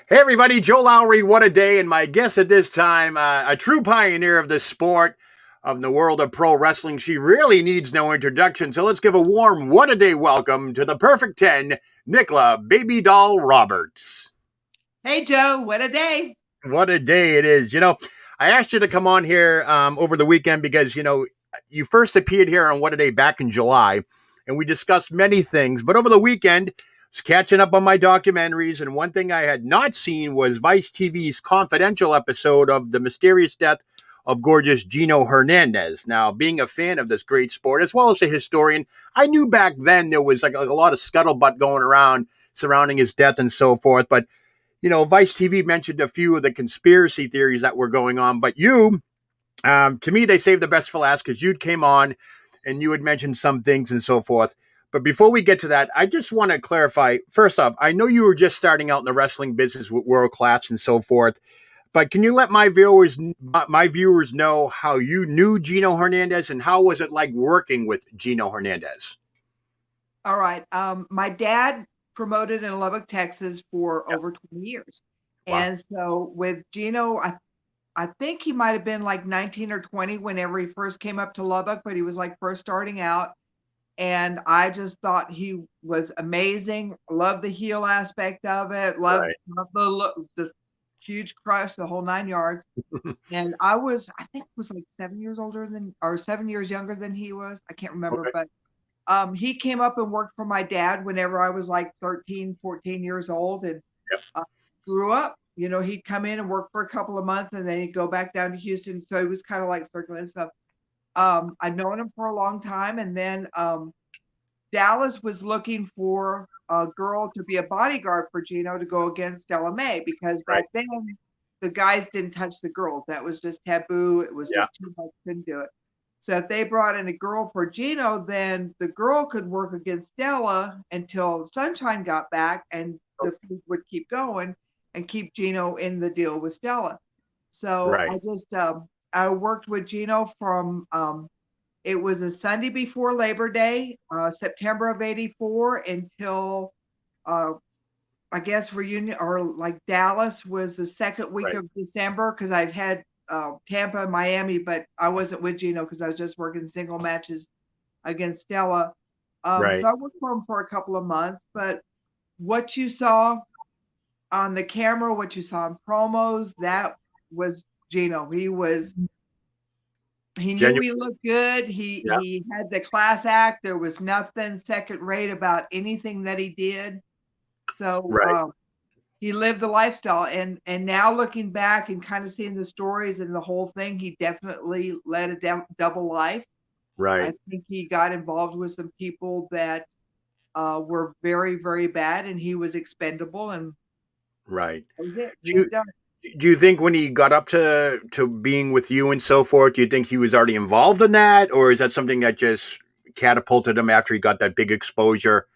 Hey everybody, Joe Lowry, what a day, and my guest at this time, a true pioneer of the sport, of the world of pro wrestling. She really needs no introduction, so let's give a warm what a day welcome to the Perfect 10, Nickla Babydoll Roberts. Hey Joe, what a day. What a day it is. I asked you to come on here over the weekend because, you first appeared here on What a Day back in July, and we discussed many things, but over the weekend, was catching up on my documentaries, and one thing I had not seen was Vice TV's confidential episode of the mysterious death of gorgeous Gino Hernandez. Now, being a fan of this great sport, as well as a historian, I knew back then there was like a lot of scuttlebutt going around surrounding his death and so forth. But, Vice TV mentioned a few of the conspiracy theories that were going on. But to me, they saved the best for last because you came on and you had mentioned some things and so forth. But before we get to that, I just want to clarify. First off, I know you were just starting out in the wrestling business with World Class and so forth. But can you let my viewers know how you knew Gino Hernandez and how was it like working with Gino Hernandez? All right. My dad promoted in Lubbock, Texas for Yep. over 20 years. Wow. And so with Gino, I think he might have been like 19 or 20 whenever he first came up to Lubbock, but he was like first starting out. And I just thought he was amazing. Loved the heel aspect of it. Loved, Right. loved the look, the huge crush, the whole 9 yards. And I think was like 7 years older than, or 7 years younger than he was. I can't remember, Okay. but he came up and worked for my dad whenever I was like 13, 14 years old and Yep. uh, grew up. He'd come in and work for a couple of months and then he'd go back down to Houston. So he was kind of like circling and stuff. I'd known him for a long time. And then Dallas was looking for a girl to be a bodyguard for Gino to go against Stella May because Right. back then the guys didn't touch the girls. That was just taboo. It was Yeah. just too much, couldn't do it. So if they brought in a girl for Gino, then the girl could work against Stella until Sunshine got back and the feud would keep going and keep Gino in the deal with Stella. So Right. I worked with Gino from it was a Sunday before Labor Day, September of '84 until uh, I guess reunion or like Dallas was the second week Right. of December because I had Tampa and Miami, but I wasn't with Gino because I was just working single matches against Stella. Right. So I worked for him for a couple of months, but what you saw on the camera, what you saw in promos, that was Gino. He knew Genuine. he looked good. He Yeah. he had the class act. There was nothing second rate about anything that he did. So Right. he lived the lifestyle and now looking back and kind of seeing the stories and the whole thing, he definitely led a double life. I Right. think he got involved with some people that were very, very bad and he was expendable and Right. that was it. He Do was you done. do you think when he got up to being with you and so forth, do you think he was already involved in that, or is that something that just catapulted him after he got that big exposure?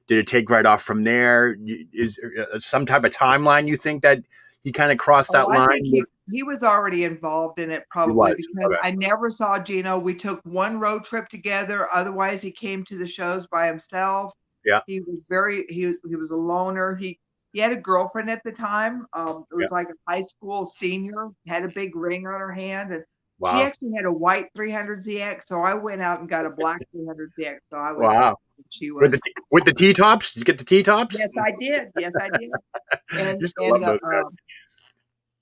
Did it take right off from there? Is some type of timeline you think that he kind of crossed Oh, that I think line? he was already involved in it He probably was. because Okay. I never saw Gino. We took one road trip together. Otherwise, he came to the shows by himself. Yeah. He was a loner. He had a girlfriend at the time. It Yeah. was like a high school senior, had a big ring on her hand, and she Wow. actually had a white 300ZX. So I went out and got a black 300ZX. So I was Wow. she With the was. with the T tops? Did you get the T tops? Yes, I did. Yes, I did. Used to And love those guys.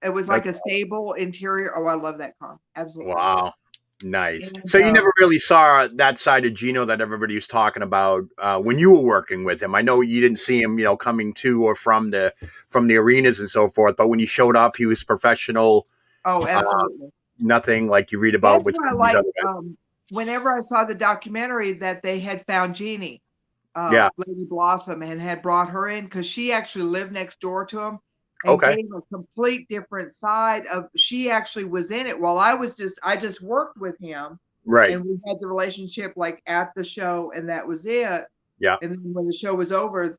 it was That's like a sable interior. Oh, I love that car. Absolutely. wow. Nice. And So you never really saw that side of Gino that everybody was talking about when you were working with him. I know you didn't see him, coming to or from the arenas and so forth. But when he showed up, he was professional. oh, Uh, absolutely. Nothing like you read about That's with why I some of these like other guys. whenever I saw the documentary that they had found Jeannie, Yeah. Lady Blossom, and had brought her in because she actually lived next door to him and Okay. gave a complete different side of she actually was in it while I just worked with him Right. and we had the relationship like at the show and that was it. Yeah. And then when the show was over,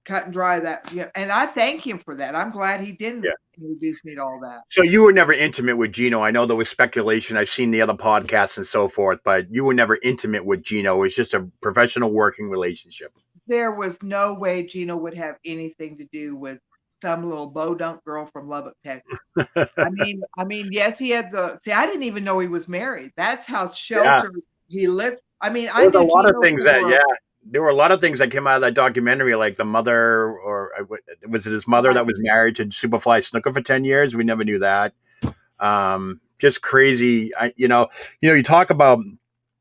cut and dry that. Yeah, and I thank him for that. I'm glad he didn't Yeah. introduce me to all that. So you were never intimate with Gino. I know there was speculation. I've seen the other podcasts and so forth, but you were never intimate with Gino. It was just a professional working relationship. There was no way Gino would have anything to do with some little bodunk girl from Lubbock, Texas. Yes, he had I didn't even know he was married. That's how Yeah. sheltered he lived. I mean, I There was a knew lot of Gino things that, for yeah, there were a lot of things that came out of that documentary, like the mother, or was it his mother right. that was married to Superfly Snooker for 10 years? We never knew that. Just crazy. You talk about,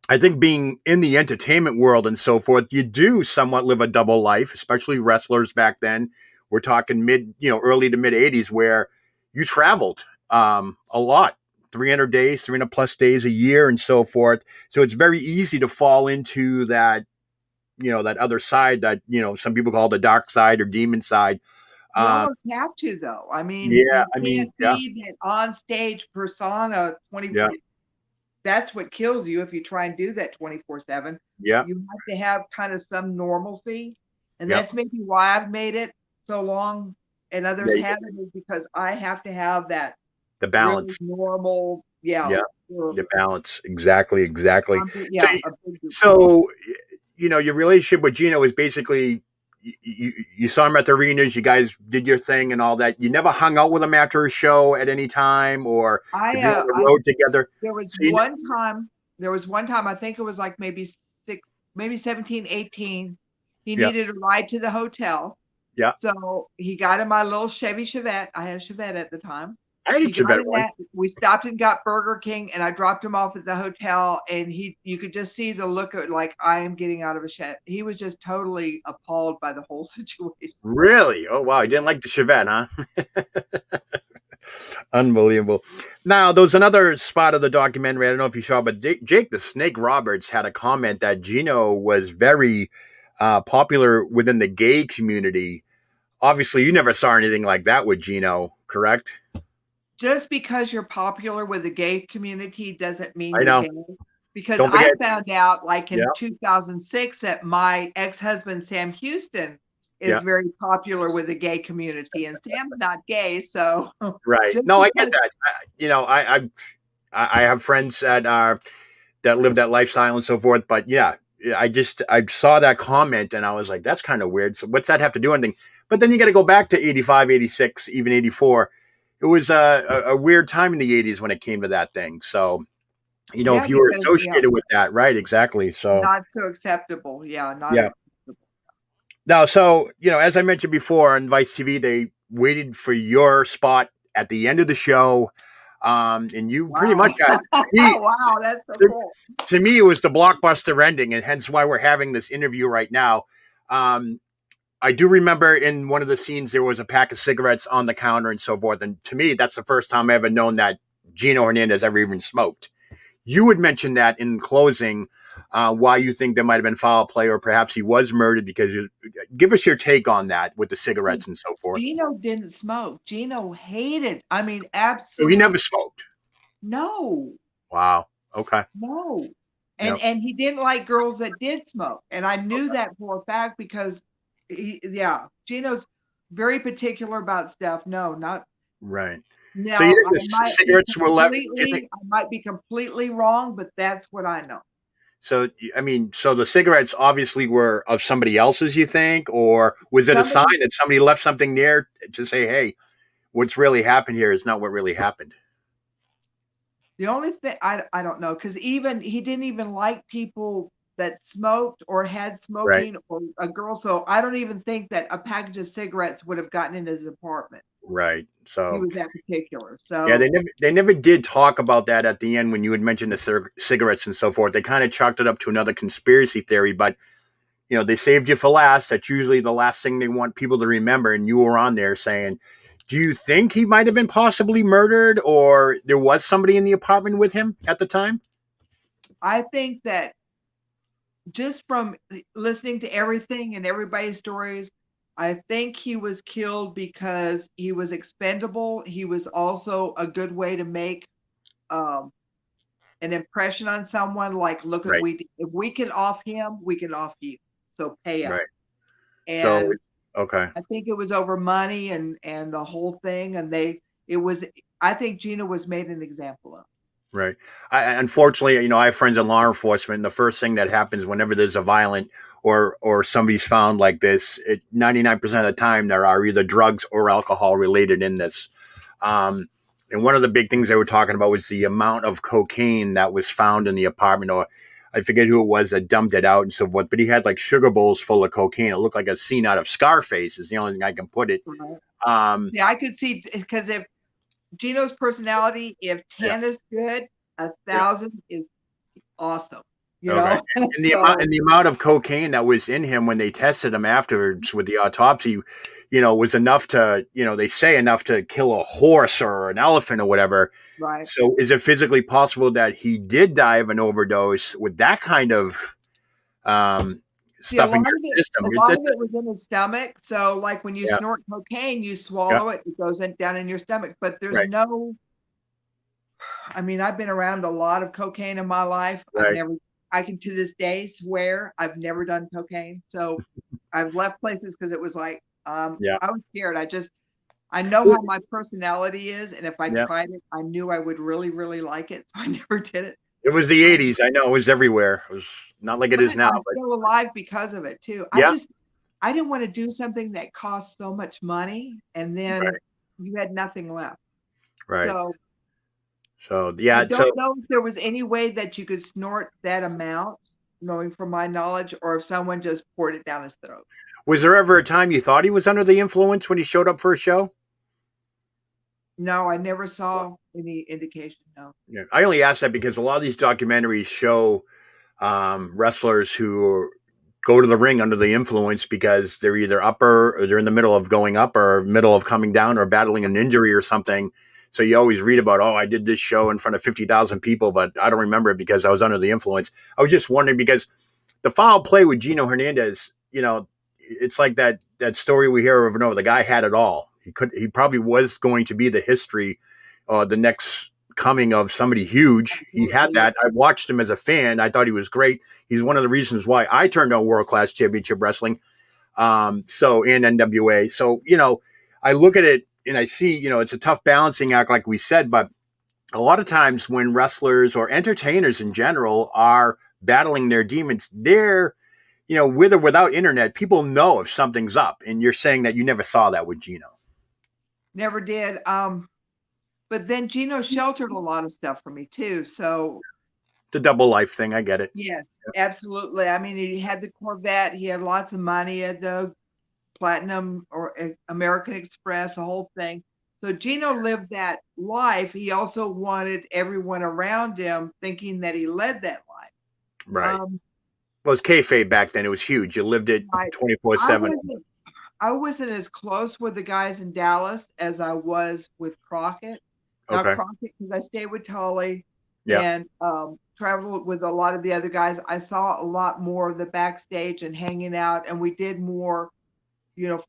I think, being in the entertainment world and so forth, you do somewhat live a double life, especially wrestlers back then. We're talking early to mid 80s, where you traveled a lot, 300 days, 300 plus days a year and so forth. So it's very easy to fall into that, that other side that, some people call the dark side or demon side. You Um, almost have to, though. I mean, yeah, you I can't mean, yeah, be that on stage persona yeah, 24. That's what kills you if you try and do that 24/7. yeah, You have to have kind of some normalcy, and yeah, that's maybe why I've made it so long and others yeah, haven't, is because I have to have that the really balance. normal, yeah, Yeah, or the balance. Exactly, exactly. something, So, yeah, a big group. so your relationship with Gino is basically you saw him at the arenas, you guys did your thing and all that. You never hung out with him after a show at any time, or if you're on the I road together. there was So one time, I think it was like maybe 6, maybe 17, 18. He yeah, needed a ride to the hotel. yeah. So he got in my little Chevy Chevette. I had a Chevette at the time. I had a He got Chevette in one. that. We stopped and got Burger King, and I dropped him off at the hotel. And you could just see the look of like, I am getting out of a Chevette. He was just totally appalled by the whole situation. Really? Oh wow, you didn't like the Chevette, huh? Unbelievable. Now, there was another spot of the documentary. I don't know if you saw, but Jake the Snake Roberts had a comment that Gino was very popular within the gay community. Obviously, you never saw anything like that with Gino, correct? Just because you're popular with the gay community doesn't mean I you're know. gay. Because Don't I forget. found out like Yeah, in 2006 that my ex-husband, Sam Houston, is yeah, very popular with the gay community, and Sam's not gay. So right. just No, I get because, that. I have friends that live that lifestyle and so forth. But yeah, I saw that comment and I was like, that's kind of weird. So what's that have to do with anything? But then you got to go back to 85, 86, even 84. It was a weird time in the 80s when it came to that thing. So, yeah, if you were because, yeah, associated with that, right? Exactly. So, not so acceptable. Yeah, not yeah. acceptable. Now, so, as I mentioned before on Vice TV, they waited for your spot at the end of the show. And you pretty much Wow. got me. Wow, that's so to, cool. to me, it was the blockbuster ending, and hence why we're having this interview right now. Um, I do remember in one of the scenes there was a pack of cigarettes on the counter and so forth. And to me, that's the first time I ever known that Gino Hernandez ever even smoked. You would mention that in closing, why you think there might have been foul play, or perhaps he was murdered. Because give us your take on that with the cigarettes and so forth. Gino didn't smoke. Gino hated, I mean, So he never absolutely smoked. no. Wow. Okay. No. Yep. And he didn't like girls that did smoke. And I knew that for a fact because yeah, Gino's very particular about stuff. No, not Right. So you now. think the cigarettes were left? Do you think I might be completely wrong, but that's what I know. so? I mean, so the cigarettes obviously were of somebody else's. You think, or was it a sign Somebody, that somebody left something there to say, "Hey, what's really happened here is not what really happened." the only thing I don't know, because even he didn't even like people that smoked or had Right. smoking or a girl. So I don't even think that a package of cigarettes would have gotten in his apartment. Right. He So was that particular. yeah, So they never did talk about that at the end when you had mentioned the cigarettes and so forth. They kind of chalked it up to another conspiracy theory, but they saved you for last. That's usually the last thing they want people to remember. And you were on there saying, do you think he might have been possibly murdered, or there was somebody in the apartment with him at the time? I think that just from listening to everything and everybody's stories, I think he was killed because he was expendable. He was also a good way to make um, an impression on someone. Like, look at Right, we if we can off him, we can off you. So pay up. right. So, And okay, I think it was over money and the whole thing. And it was. I think Gina was made an example of. Right. Unfortunately, I have friends in law enforcement. And the first thing that happens whenever there's a violent or somebody's found like this, 99% of the time there are either drugs or alcohol related in this. Um, and one of the big things they were talking about was the amount of cocaine that was found in the apartment, or I forget who it was that dumped it out and so forth. But he had like sugar bowls full of cocaine. It looked like a scene out of Scarface. Is the only thing I can put it. Right. Um, Yeah, I could see because if Gino's personality, if yeah, 10 is good, a yeah. 1,000 is awesome. You Okay. know, And the amount so and the amount of cocaine that was in him when they tested him afterwards with the autopsy, was enough to, they say enough to kill a horse or an elephant or whatever. right. So is it physically possible that he did die of an overdose with that kind of See, a stuff in lot your of it, system? a lot of it was in his stomach. So, like when you Yeah, snort cocaine, you yeah, swallow it, it goes down in your stomach. But there's right, no, I mean, I've been around a lot of cocaine in my life. right, I can to this day swear I've never done cocaine. So I've left places because it was like, yeah. I was scared. I know how my personality is. And if I Yeah. tried it, I knew I would really, really like it. So I never did it. It was the Um, 80s. I know it was everywhere. It was not like it is but now, I'm but still alive because of it too. yeah, I didn't want to do something that cost so much money and then right, you had nothing left. right. So So I yeah, so don't know if there was any way that you could snort that amount, knowing from my knowledge, or if someone just poured it down his throat. was there ever a time you thought he was under the influence when he showed up for a show? No, I never saw any indication. No. Yeah. I only ask that because a lot of these documentaries show wrestlers who go to the ring under the influence because they're either upper or they're in the middle of going up or middle of coming down or battling an injury or something. So you always read about, oh, I did this show in front of 50,000 people, but I don't remember it because I was under the influence. I was just wondering because the foul play with Gino Hernandez, it's like that story we hear over and over. The guy had it all. He probably was going to be the history, the next coming of somebody huge. He had Absolutely. that. I watched him as a fan. I thought he was great. He's one of the reasons why I turned on World Class Championship Wrestling. And NWA. So, I look at it and I see, it's a tough balancing act, like we said, but a lot of times when wrestlers or entertainers in general are battling their demons, they're, with or without internet, people know if something's up. And you're saying that you never saw that with Gino. Never did. But then Gino sheltered a lot of stuff for me too. So The double life thing, I get it. yes, absolutely. I mean, he had the Corvette. He had lots of money. He had the Platinum or American Express, the whole thing. So Gino lived that life. He also wanted everyone around him thinking that he led that life. Right. Um, Well, it's kayfabe back then. It was huge. You lived it I, I 24/7. wasn't I wasn't as close with the guys in Dallas as I was with Crockett. Now Okay. Crockett, because I stayed with Tully Yeah. and traveled with a lot of the other guys. I saw a lot more of the backstage and hanging out, and we did more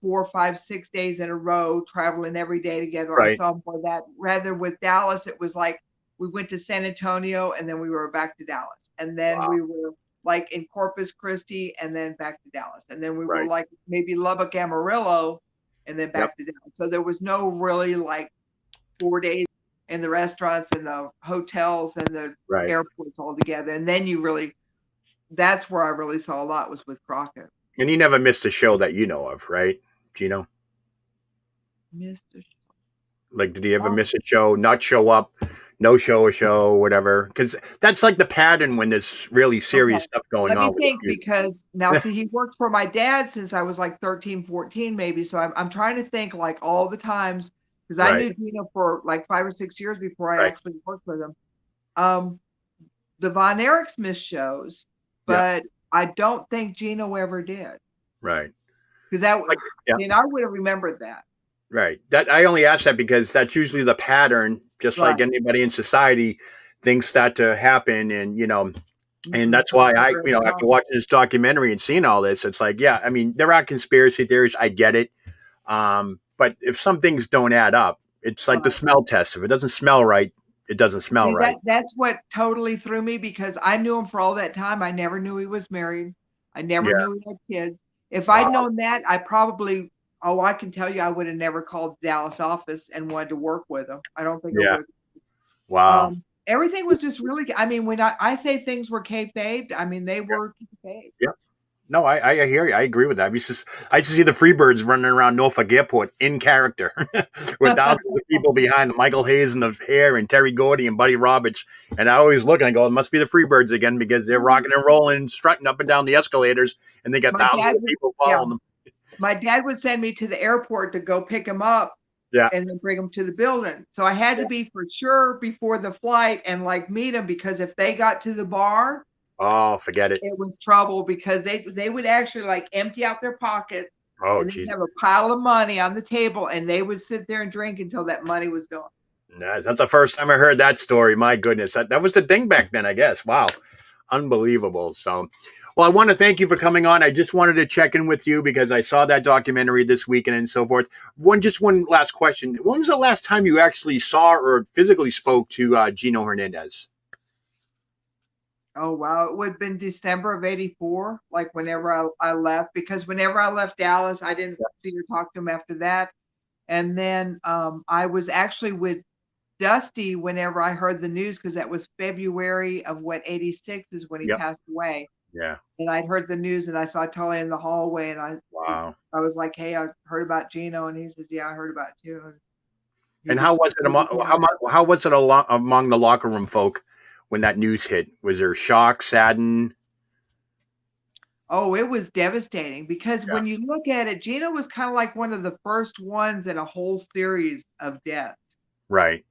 4, 5, 6 days in a row, traveling every day together. I Right. saw more of that. Rather with Dallas, it was like we went to San Antonio and then we were back to Dallas. And then Wow. we were like in Corpus Christi and then back to Dallas. And then we were Right. like maybe Lubbock, Amarillo, and then Yep. back to Dallas. So there was no really like 4 days in the restaurants and the hotels and the Right. airports all together. And then that's where I really saw a lot was with Crockett. And he never missed a show that you know of, right, Gino? Mr. Like, did he ever miss a show, not show up, no show a show, whatever? Because that's like the pattern when there's really serious Okay. stuff going Let on me with think you. because now see he worked for my dad since I was like 13, 14 maybe. So I'm trying to think like all the times because I Right. knew Gino for like 5 or 6 years before I Right. actually worked with him. Um, the Von Erichs missed shows, Yeah. but I don't think Gino ever did Right. because that Like, yeah. I would have remembered that. Right. That I only ask that because that's usually the pattern. Just like Right. anybody in society, things start to happen, and and Mm-mm. that's why I, Never after saw. watching this documentary and seeing all this, it's like, yeah, I mean, there are conspiracy theories. I get it. But if some things don't add up, it's like the Right. smell test. If it doesn't smell right, it doesn't smell See, right. that's what totally threw me because I knew him for all that time. I never knew he was married. I never Yeah. knew he had kids. If I'd Wow. known that, I probably I can tell you I would have never called the Dallas office and wanted to work with him. I don't think I Yeah. would. Wow. everything was just really. I mean, when I say things were kayfabe, I mean they were kayfabe. Yeah. No, I hear you. I agree with that. I used to see the Freebirds running around Norfolk Airport in character with thousands of people behind them, Michael Hayes and the Hair and Terry Gordy and Buddy Roberts. And I always look and I go, it must be the Freebirds again because they're rocking and rolling, strutting up and down the escalators, and they got My thousands dad of would, people yeah, following them. my dad would send me to the airport to go pick him up Yeah. and then bring him to the building. So I had to be for sure before the flight and like meet him because if they got to the bar, Oh, forget it. it was trouble because they would actually like empty out their pockets Oh, and geez. they'd have a pile of money on the table and they would sit there and drink until that money was gone. Nice. That's the first time I heard that story. My goodness. That was the thing back then, I guess. Wow. Unbelievable. So, well, I want to thank you for coming on. I just wanted to check in with you because I saw that documentary this weekend and so forth. One last question. When was the last time you actually saw or physically spoke to Gino Hernandez? Oh wow, it would have been December of '84, like whenever I left, because whenever I left Dallas, I didn't see or talk to him after that. And then I was actually with Dusty whenever I heard the news because that was February of what '86 is when he Yep. passed away. Yeah. And I'd heard the news and I saw Tully in the hallway and Wow. I was like, hey, I heard about Gino, and he says, yeah, I heard about it too. And how was it how was it among the locker room folk when that news hit? Was there shock, saddened? Oh, it was devastating because Yeah. when you look at it, Gino was kind of like one of the first ones in a whole series of deaths. Right.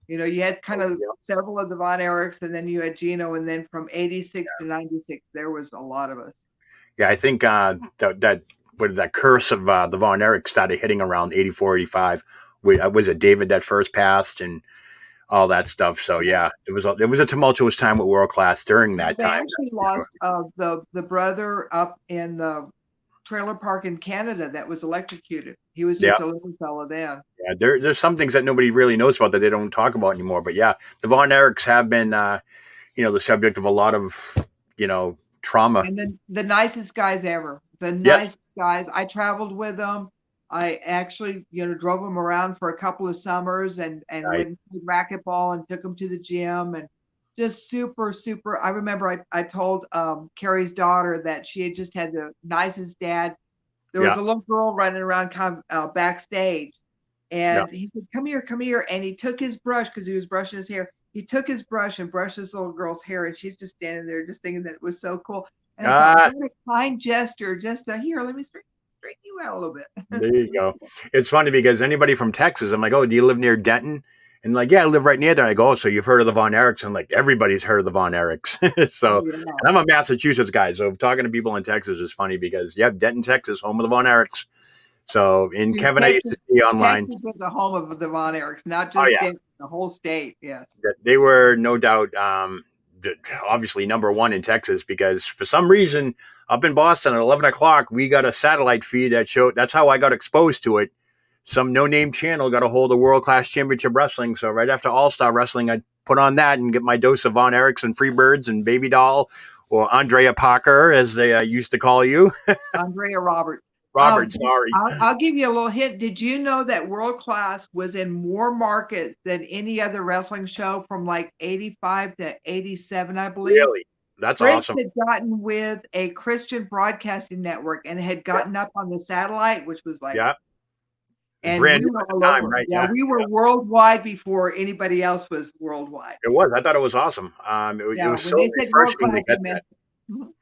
You know, you had kind of Yeah. several of the Von Erichs, and then you had Gino, and then from '86 to '96, there was a lot of us. Yeah, I think that curse of the Von Erich started hitting around 84, 85. Was it David that first passed and all that stuff? So yeah, it was a tumultuous time with World Class during that They time. actually lost the brother up in the trailer park in Canada that was electrocuted. He was Yeah, just a little fella then. yeah. There's some things that nobody really knows about that they don't talk about anymore. But yeah, the Von Erichs have been the subject of a lot of trauma. And then the nicest guys ever. The Yes. nicest guys. I traveled with them. I actually, drove them around for a couple of summers and Right. went and played racquetball and took them to the gym and just super, super. I remember I told Carrie's daughter that she had just had the nicest dad. There was Yeah. a little girl running around kind of backstage, Yeah. and he said, come here. And he took his brush because he was brushing his hair. He took his brush and brushed this little girl's hair, and she's just standing there just thinking that it was so cool. And I thought, what a kind gesture, just here, let me straighten you out a little bit. There you go. It's funny because anybody from Texas, I'm like, oh, do you live near Denton? And like, yeah, I live right near there. I go, oh, so you've heard of the Von Erichs? And like, everybody's heard of the Von Erichs. So, Yeah. and I'm a Massachusetts guy. So talking to people in Texas is funny because, yeah, Denton, Texas, home of the Von Erichs. So, and Dude, Kevin, I used to see online. Texas was the home of the Von Erichs, not just Oh, yeah. Denton, the whole state. Yes. That they were no doubt, obviously number one in Texas because for some reason up in Boston at 11 o'clock, we got a satellite feed that showed, that's how I got exposed to it. Some no-name channel got a hold of World Class Championship Wrestling. So right after All-Star Wrestling, I'd put on that and get my dose of Von Erichs and Freebirds and Babydoll, or Andrea Parker, as they used to call you. Andrea Roberts. Sorry. I'll give you a little hint. Did you know that World Class was in more markets than any other wrestling show from like 85 to 87, I believe? Really? That's Prince awesome. had gotten with a Christian broadcasting network and had gotten up on the satellite, which was like, Yeah. and Brand we new were at the all time, over. right? Yeah, we were worldwide before anybody else was worldwide. It was. I thought it was awesome. It was When so they said World refreshing to Class, get they that. meant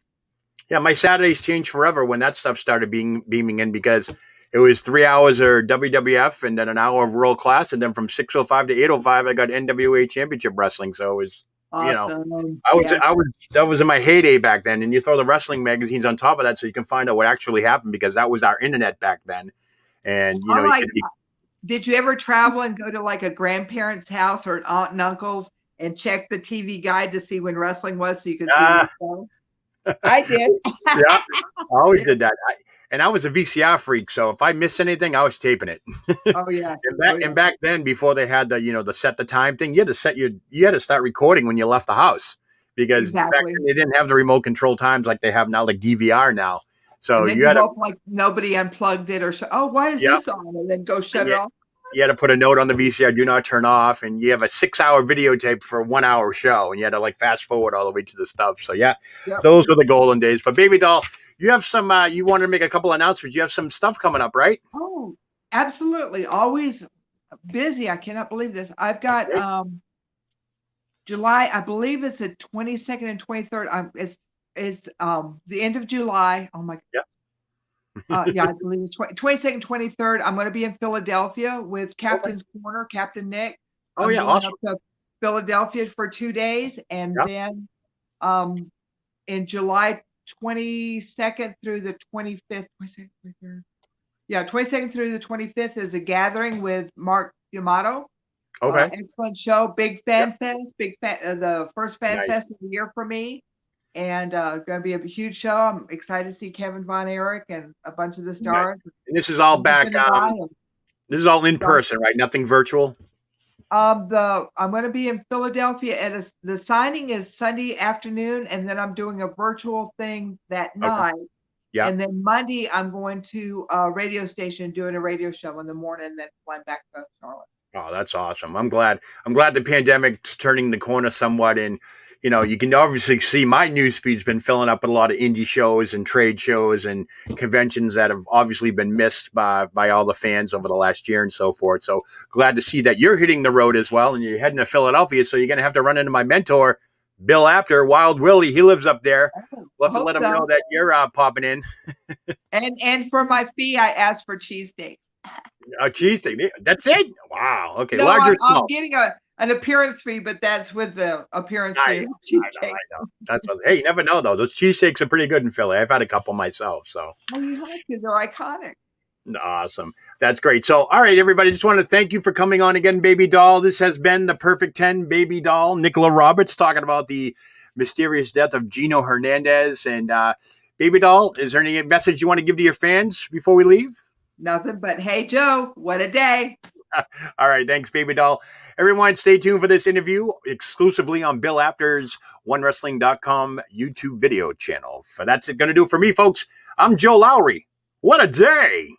Yeah, my Saturdays changed forever when that stuff started beaming in because it was 3 hours of WWF and then an hour of World Class, and then from 6:05 to 8:05, I got NWA Championship Wrestling. So it was, awesome. I was that was in my heyday back then. And you throw the wrestling magazines on top of that, so you can find out what actually happened because that was our internet back then. And Did you ever travel and go to like a grandparent's house or an aunt and uncle's and check the TV guide to see when wrestling was so you could see the show? I did. Yeah, I always did that. I was a VCR freak, so if I missed anything, I was taping it. Oh yes. And back then, before they had the set the time thing, you had to start recording when you left the house because back then they didn't have the remote control times like they have now, like DVR now. So and then you hope like nobody unplugged it or why is this on? And then go shut it off. you had to put a note on the VCR, do not turn off, and you have a 6-hour videotape for a 1-hour show, and you had to like fast forward all the way to the stuff. So yeah, Yep. those were the golden days. But Babydoll, you have some. You wanted to make a couple announcements. You have some stuff coming up, right? Oh, absolutely. Always busy. I cannot believe this. I've got July, I believe it's the 22nd and 23rd. It's the end of July. Oh my Yeah. yeah, I believe it's 22nd, 23rd. I'm going to be in Philadelphia with Captain's Corner, Captain Nick. Oh I'm yeah, going awesome. up to Philadelphia for 2 days, and Yeah. then in July 22nd through the 25th, 22nd, 23rd. Yeah, 22nd through the 25th is a gathering with Mark Yamato. Okay. Excellent show, big fan fest, the first fan Nice. fest of the year for me, and going to be a huge show. I'm excited to see Kevin Von Erich and a bunch of the stars. And this is all back. And This is all in person, right? Nothing virtual. I'm going to be in Philadelphia at the signing is Sunday afternoon, and then I'm doing a virtual thing that night. Yeah. And then Monday I'm going to a radio station doing a radio show in the morning, and then flying back to Charlotte. Oh, that's awesome. I'm glad the pandemic's turning the corner somewhat. And, you know, you can obviously see my news feed's been filling up with a lot of indie shows and trade shows and conventions that have obviously been missed by all the fans over the last year and so forth. So glad to see that you're hitting the road as well and you're heading to Philadelphia. So you're going to have to run into my mentor, Bill Apter, Wild Willie. He lives up there. We'll have to let him know that you're popping in. And for my fee, I asked for cheesesteak. A cheesesteak. That's it. Wow. Okay. No, Larger. I'm getting an appearance fee, but that's with the appearance fee. I know. That's what, hey, you never know though. Those cheesesteaks are pretty good in Philly. I've had a couple myself. So. Oh, you have to. They're iconic. Awesome. That's great. So, all right, everybody. Just want to thank you for coming on again, Babydoll. This has been the Perfect 10 Babydoll. Nickla Roberts talking about the mysterious death of Gino Hernandez. And Babydoll, is there any message you want to give to your fans before we leave? Nothing but, hey, Joe, what a day. All right. Thanks, Babydoll. Everyone, stay tuned for this interview exclusively on Bill Apter's OneWrestling.com YouTube video channel. So that's going to do it for me, folks. I'm Joe Lowry. What a day.